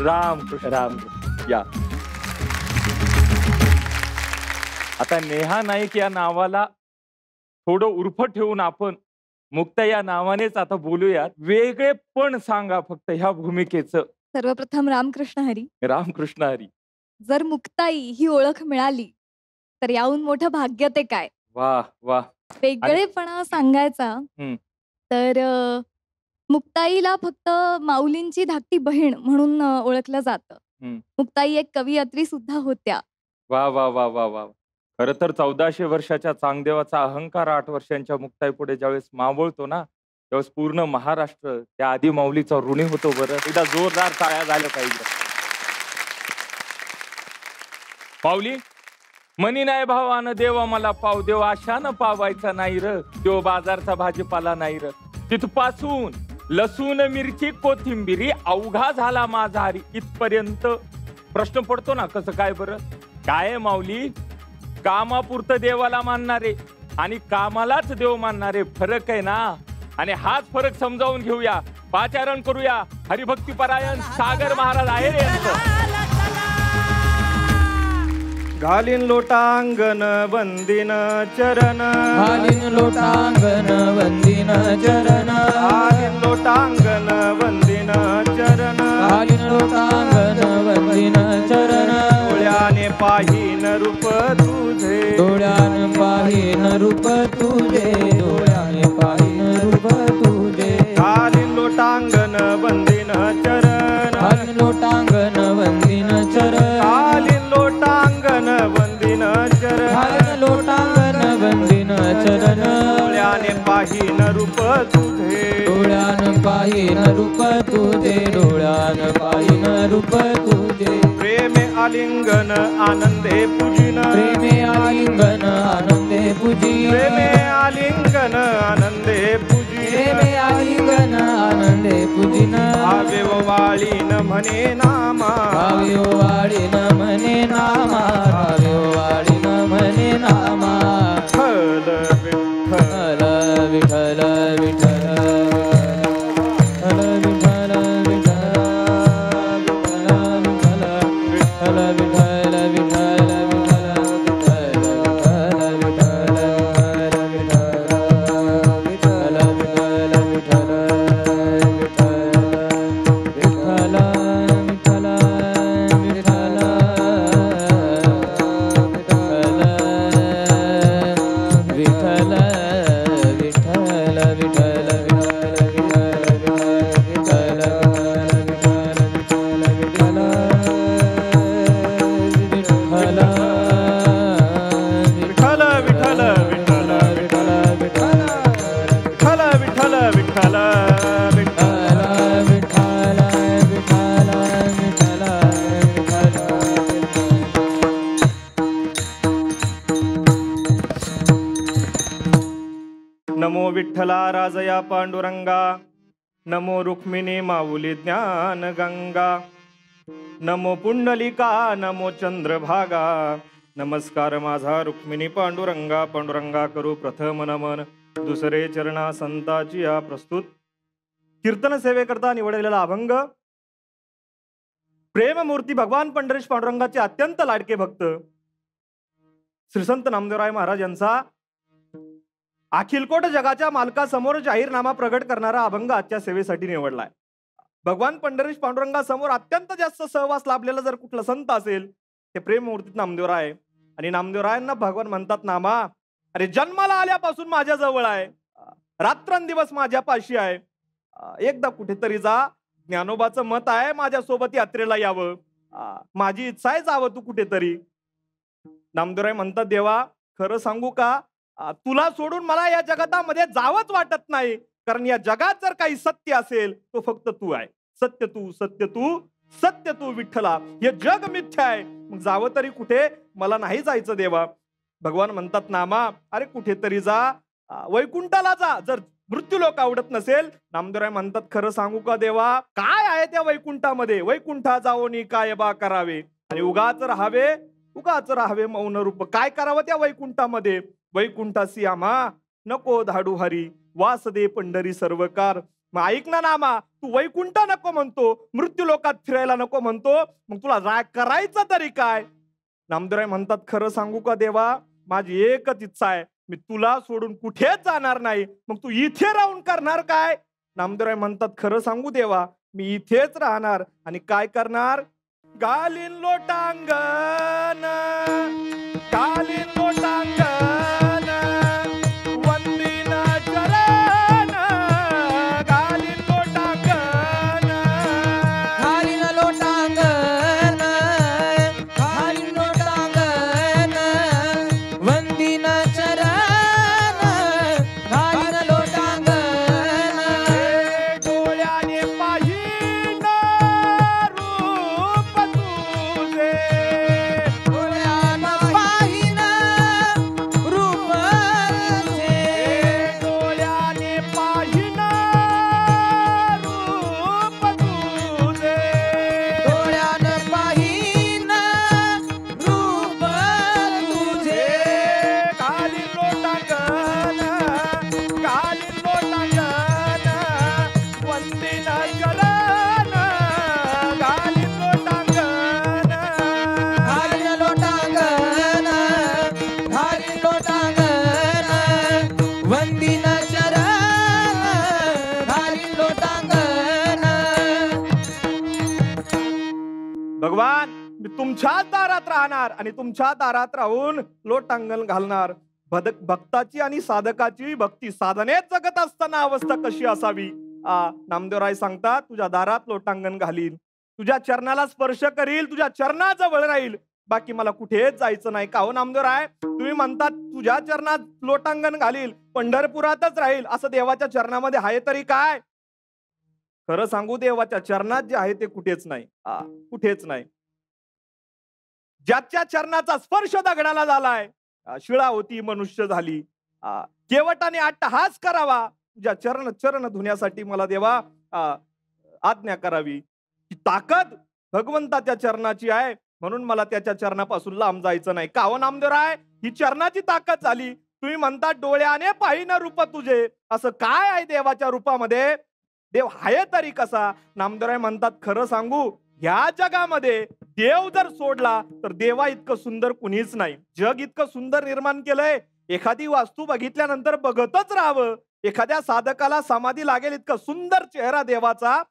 राम कृष्ण राम. या आता नेहा नाईक या नावाला थोडं उर्फ ठेवून आपण मुक्ता या नावानेच आता बोलूयात. वेगळे पण सांगा फक्त ह्या भूमिकेचं. सर्वप्रथम रामकृष्ण हरी. रामकृष्ण हरी. जर मुक्ताई ही ओळख मिळाली तर याहून मोठं भाग्य ते काय. वा वा. वेगळेपणा सांगायचा तर मुक्ताईला फक्त माऊलींची धाकटी बहीण म्हणून ओळखलं जातं. मुक्ताई एक कवयित्री सुद्धा होत्या. वा वा वा वा वा. खर तर 1400 वर्षाच्या चांगदेवाचा अहंकार 8 वर्षांच्या मुक्ताई पुढे ज्यावेळेस मावळतो ना त्यावेळेस पूर्ण महाराष्ट्र त्या आदी माऊलीचा ऋणी होतो. बरं एकदा जोरदार टाळ्या झाल्या पाहिजे. माऊली मनी नाही भावानं देवा मला पाव देव आशानं पावायचा नाही र. देव बाजारचा भाजीपाला नाही र. तिथपासून लसूण मिरची कोथिंबिरी अवघा झाला माझा हरी इथपर्यंत प्रश्न पडतो ना कसं काय बरं. काय माऊली कामापुरतं देवाला मानणारे आणि कामालाच देव मानणारे फरक आहे ना. आणि हाच फरक समजावून घेऊया. पाचारण करूया. हरिभक्ती परायण सागर महाराज आहे रे यांचं. घालीन लोटांगण वंदिन चरण. घालीन लोटांगण वंदिन चरण. घालीन लोटांगण वंदिन चरण. घालीन लोटांगण वंदिन चरण. डोळ्याने पाहीन रूप तुझे. डोळ्याने पाहीन रूप तुझे. डोळ्याने पाहीन रूप तुझे. घालीन लोटांगण वंदिन चरण. घालीन लोटांगण वंदिन चरण. घालीन लोटांगण वंदिन चरण. घालीन लोटांगण वंदिन चरण. डोळ्याने पाहीन रूप तुझे. डोळ्यान पाहीन रूप तुझे. डोळ्यान पाहीन रूप तुझे. प्रेमे आलिंगन आनंदे पूजिन. प्रेमे आलिंगन आनंदे पूजी. प्रेमे आलिंगन आनंदे पूजी. प्रेमे आलिंगन आनंदे पूजिन. भावे वाळीन म्हणे नामा. भावे वाळीन म्हणे नामा. भावे वाळीन म्हणे नामा. विठ्ठल विठ्ठल विठ्ठल विठ्ठल विठ्ठल विठ्ठल विठ्ठल विठ्ठल नमो विठ्ठला राजया पांडुरंगा. नमो रुक्मिणी माऊली ज्ञान गंगा. नमो पुंडलिका नमो चंद्रभागा. नमस्कार माझा रुक्मिणी पांडुरंगा. पांडुरंगा करू प्रथम नमन. दुसरे चरणा संताची या प्रस्तुत. कीर्तन सेवेकरता निवडलेला अभंग प्रेममूर्ती भगवान पंढरीश पांडुरंगाचे अत्यंत लाडके भक्त श्रीसंत नामदेवराय महाराज यांचा अखिलकोट जगाच्या मालकासमोर जाहीरनामा प्रगट करणारा अभंग आजच्या सेवेसाठी निवडलाय. भगवान पंढरीश पांडुरंगासमोर अत्यंत जास्त सहवास लाभलेला जर कुठला संत असेल ते प्रेममूर्तीत नामदेवराय. आणि नामदेवरायांना भगवान म्हणतात नामा अरे जन्माला आल्यापासून माझ्या जवळ आहे. रात्रंदिवस माझ्या पाशी आहे. एकदा कुठेतरी जा. ज्ञानोबाचं मत आहे माझ्यासोबत यात्रेला यावं. माझी इच्छा आहे जावं तू कुठेतरी. नामदेवराय म्हणतात देवा खरं सांगू का, तुला सोडून मला या जगतामध्ये जावंच वाटत नाही. कारण या जगात जर काही सत्य असेल तो फक्त तू आहे. सत्य तू, सत्य तू, सत्य तू विठ्ठला. हे जग मिथ्या आहे. मग जावं तरी कुठे, मला नाही जायचं देवा. भगवान म्हणतात नामा अरे कुठेतरी जा, वैकुंठाला जा. जर मृत्यूलोक आवडत नसेल, नामदेवराय म्हणतात खरं सांगू का देवा, काय आहे त्या वैकुंठामध्ये. वैकुंठा जाओनी काय बा करावे, आणि उगाच राहावे मौन रूप. काय करावं त्या वैकुंठामध्ये. वैकुंठासी आम्हा नको धाडू हरी, वास दे पंढरी सर्वकार. मग ऐक ना नामा, तू वैकुंठ नको म्हणतो, मृत्यूलोकात फिरायला नको म्हणतो, मग तुला करायचं तरी काय. नामदेवराय म्हणतात खरं सांगू का देवा, माझी एकच इच्छा आहे, मी तुला सोडून कुठेच जाणार नाही. मग तू इथे राहून करणार काय. नामदेवराय म्हणतात खरं सांगू देवा, मी इथेच राहणार. आणि काय करणार. गालीन लोटांगण, गालीन लोटांगण, वंदीन चरण, गालीन लोटांगण, घालीन लोटांगण, घालीन लोटांगण, वंदीन चरण, घालीन लोटांगण. डोळ्याने पाहिन रूप तुझे, डोळ्यानं पाहिन रूप तुझे, डोळ्याने पाहिन रूप तुझे. डोळ्यानं पाहिन रूप तुझे. घालीन लोटांगण, घालीन लोटांगण, वंदीन चरण, घालीन लोटांगण. घालीन लोटांगण, घालीन लोटांगण, वंदीन चरण, घालीन लोटांगण. भगवान मी तुमच्याच दारात राहणार आणि तुमच्या दारात राहून लोटांगण घालणार. भक्ताची आणि साधकाची भक्ती साधनेत जगत असताना अवस्था कशी असावी. नामदेवराय सांगतात तुझ्या दारात लोटांगण घालील, तुझ्या चरणाला स्पर्श करील, तुझ्या चरणाजवळ राहील, बाकी मला कुठेच जायचं नाही. का हो नामदेवराय, तुम्ही म्हणतात तुझ्या चरणात लोटांगण घालील, पंढरपुरातच राहील, असं देवाच्या चरणामध्ये आहे तरी काय. खरं सांगू देवाच्या चरणात जे आहे ते कुठेच नाही. कुठेच नाही. ज्याच्या चरणाचा स्पर्श दगडाला झालाय, शिळा होती मनुष्य झाली, केवटाने अट्टहास करावा, तुझ्या चरण धुण्यासाठी मला देवा आज्ञा करावी. ही ताकद भगवंताच्या चरणाची आहे, म्हणून मला त्याच्या चरणापासून लांब जायचं नाही. का हो नामदेवराय, ही चरणाची ताकद झाली. तुम्ही म्हणता डोळ्याने पाहिन रूप तुझे, असं काय आहे देवाच्या रूपामध्ये. देव आहे तरी कसा. नामदेवराय म्हणतात खरं सांगू, ह्या जगामध्ये देव जर सोडला तर देवा इतकं सुंदर कुणीच नाही. जग इतकं सुंदर निर्माण केलंय, एखादी वास्तू बघितल्यानंतर बघतच राहावं. एखाद्या साधकाला समाधी लागेल इतकं सुंदर चेहरा देवाचा,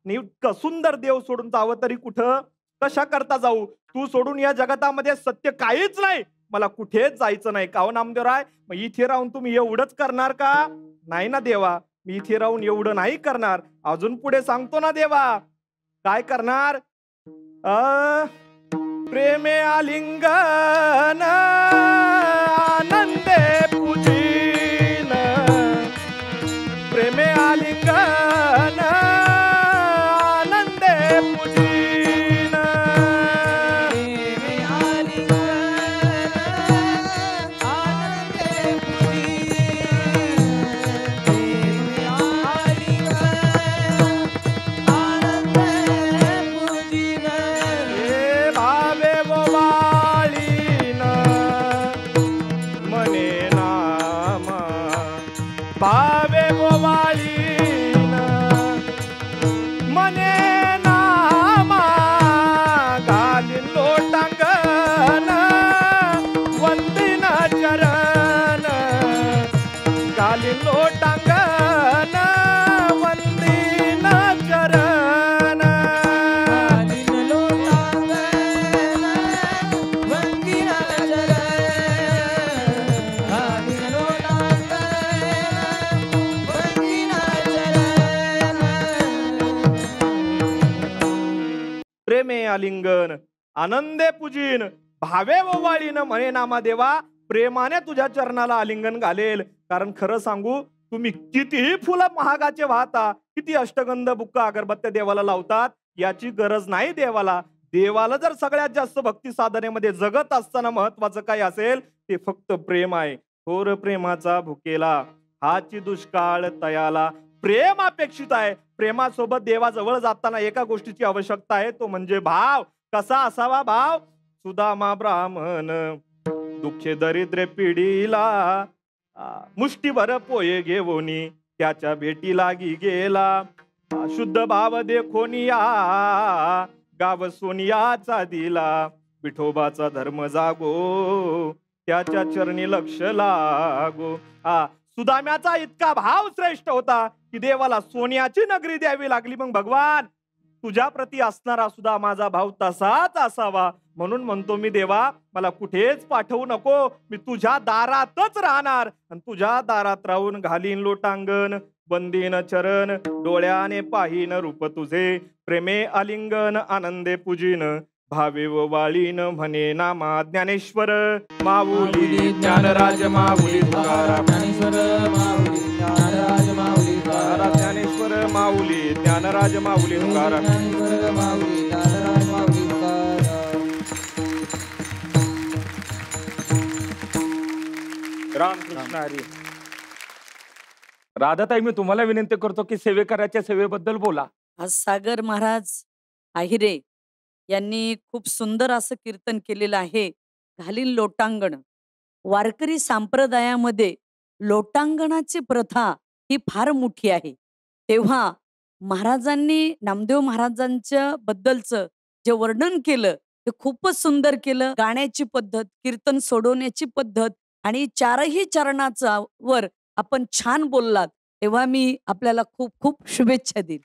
इतकं सुंदर देव सोडून जावं तरी कुठं, कशा करता जाऊ. तू सोडून या जगतामध्ये सत्य काहीच नाही, मला कुठेच जायचं नाही. का हो नामदेवराय, मग इथे राहून तुम्ही एवढंच करणार का. नाही ना देवा, मी इथे राहून एवढं नाही करणार. अजून पुढे सांगतो ना देवा, काय करणार. प्रेमे आलिंगन आनंदे पूजिन, प्रेमे आलिंगन आनंदे पूजिन, प्रेमे आलिंगन आनंदे पूजिन, प्रेमे आलिंगन आनंदे पूजिन. हे भावे वो वाळीन, प्रेमे आलिंगन आनंदे पूजीन भावे ओवाळीन म्हणे नामा देवा प्रेमाने तुझ्या चरणाला आलिंगन घालेल. कारण खरं सांगू तुम्ही कितीही फुलं महागाचे वाहता, किती अष्टगंध बुक्का अगरबत्त्या देवाला लावतात, याची गरज नाही देवाला. देवाला जर सगळ्यात जास्त भक्ती साधनेमध्ये जगत असताना महत्वाचं काय असेल ते फक्त प्रेम आहे. थोर प्रेमाचा भुकेला हाची दुष्काळ तयाला. प्रेम अपेक्षित आहे. प्रेमासोबत देवाजवळ जाताना एका गोष्टीची आवश्यकता आहे, तो म्हणजे भाव. कसा असावा भाव? सुदामा ब्राह्मण दुःखे दरिद्रे पिढीला मुष्टीभर पोये घेवोनी त्याच्या भेटी लागी गेला. शुद्ध भाव देखोनिया गाव सोनियाचा दिला. विठोबाचा धर्म जागो त्याच्या चरणी लक्ष लागो. सुदाम्याचा इतका भाव श्रेष्ठ होता की देवाला सोन्याची नगरी द्यावी लागली. मग भगवान तुझ्या प्रती असणारा सुद्धा माझा भाव तसाच असावा. म्हणून म्हणतो मी देवा मला कुठेच पाठवू नको, मी तुझ्या दारातच राहणार आणि तुझ्या दारात राहून घालीन लोटांगण बंदीन चरण डोळ्याने पाहीन रूप तुझे. प्रेमे आलिंगन आनंदे पूजीन भावे व वाळीन म्हणे नामा ज्ञानेश्वर माऊली ज्ञानराज माऊली तुकाराम. ज्ञानेश्वर माऊली ज्ञानराज माऊली तुकाराम. ज्ञानेश्वर माऊली ज्ञानराज माऊली तुकाराम. ज्ञानेश्वर माऊली ज्ञानराज माऊली तुकाराम. रामकृष्ण हरी. राधाताई मी तुम्हाला विनंती करतो की सेवेकराच्या सेवेबद्दल बोला. आज सागर महाराज आहिरे यांनी खूप सुंदर असं कीर्तन केलेलं आहे. घालीन लोटांगण. वारकरी संप्रदायामध्ये लोटांगणाची प्रथा ही फार मोठी आहे. तेव्हा महाराजांनी नामदेव महाराजांच्या बद्दलचं जे वर्णन केलं ते खूपच सुंदर केलं. गाण्याची पद्धत, कीर्तन सोडवण्याची पद्धत आणि चारही चरणाचा वर आपण छान बोललात, तेव्हा मी आपल्याला खूप खूप शुभेच्छा देईन.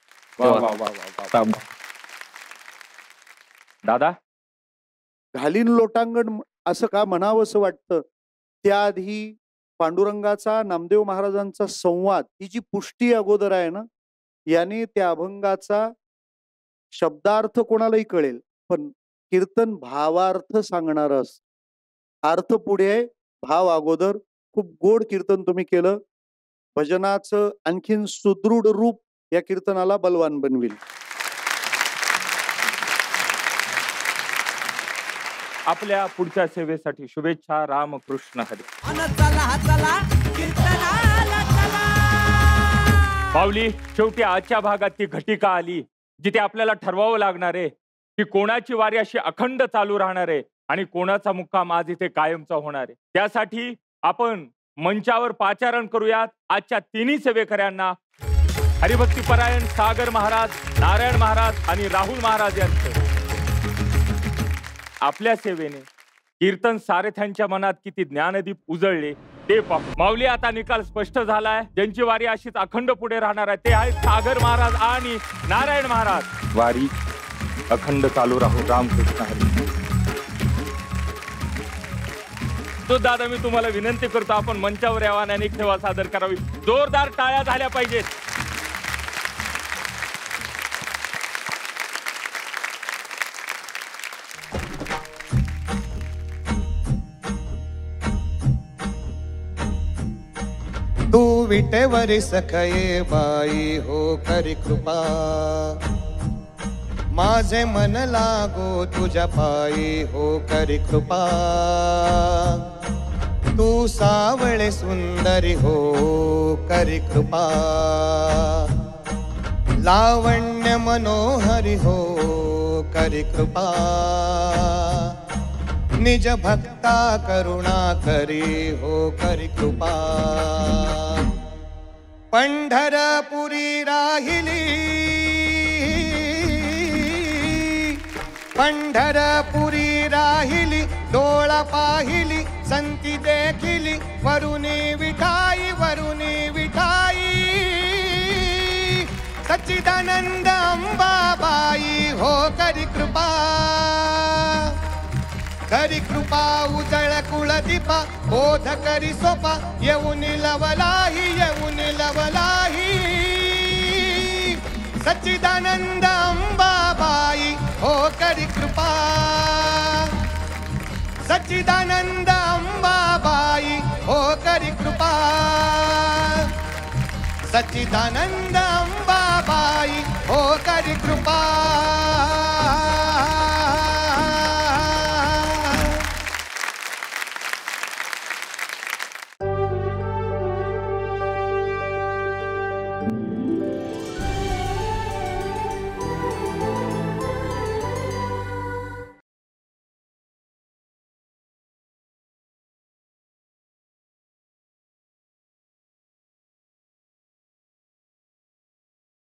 दादा घालीन लोटांगण असं का म्हणावंसं वाटतं, त्याआधी पांडुरंगाचा नामदेव महाराजांचा संवाद ही जी पुष्टी अगोदर आहे ना, याने त्या अभंगाचा शब्दार्थ कोणालाही कळेल, पण कीर्तन भावार्थ सांगणार अर्थ पुढे आहे, भाव अगोदर. खूप गोड कीर्तन तुम्ही केलं. भजनाचं आणखीन सुदृढ रूप या कीर्तनाला बलवान बनविल. आपल्या पुढच्या सेवेसाठी शुभेच्छा. रामकृष्ण हरी. माऊली शेवटी आजच्या भागात ती घटिका आली जिथे आपल्याला ठरवावं लागणार आहे की कोणाची वारी अशी अखंड चालू राहणार आहे आणि कोणाचा मुक्काम आज इथे कायमचा होणार आहे. त्यासाठी आपण मंचावर पाचारण करूयात आजच्या तिन्ही सेवेकऱ्यांना, हरिभक्तीपरायण सागर महाराज, नारायण महाराज आणि राहुल महाराज यांचं. आपल्या सेवेने कीर्तन सारथ्यांच्या मनात किती ज्ञानदीप उजळले ते पाहू. माऊली आता निकाल स्पष्ट झालाय. ज्यांची वारी अशीच अखंड पुढे राहणार आहे ते आहेत सागर महाराज आणि नारायण महाराज. वारी अखंड चालू राहू. रामकृष्ण हरी. तो दादा मी तुम्हाला विनंती करतो आपण मंचावर यावा आणि अनेक सेवा सादर करावी. जोरदार टाळ्या झाल्या पाहिजेत. तू विटेवरी सखये बाई हो करी कृपा, माझे मन लागो तुझ्या पायी हो करी कृपा. तू सावळे सुंदरी हो करी कृपा, लावण्य मनोहरी हो करी कृपा. निज भक्ता करुणा करी हो करी कृपा. पंढरपुरी राहिली, पंढरपुरी राहिली, डोळा पाहिली संती देखिली, वरुणी विठाई वरुणी विठाई. सच्चिदानंद अंबाबाई हो करी कृपा, करी कृपा. उजळ कुळदीपा बोध करी सोपा, येऊन लवलाही येऊन लवलाही. सच्चिदानंद अंबाबाई हो करी कृपा सच्चिदानंद अंबाबाई हो करी कृपा सच्चिदानंद अंबाबाई हो करी कृपा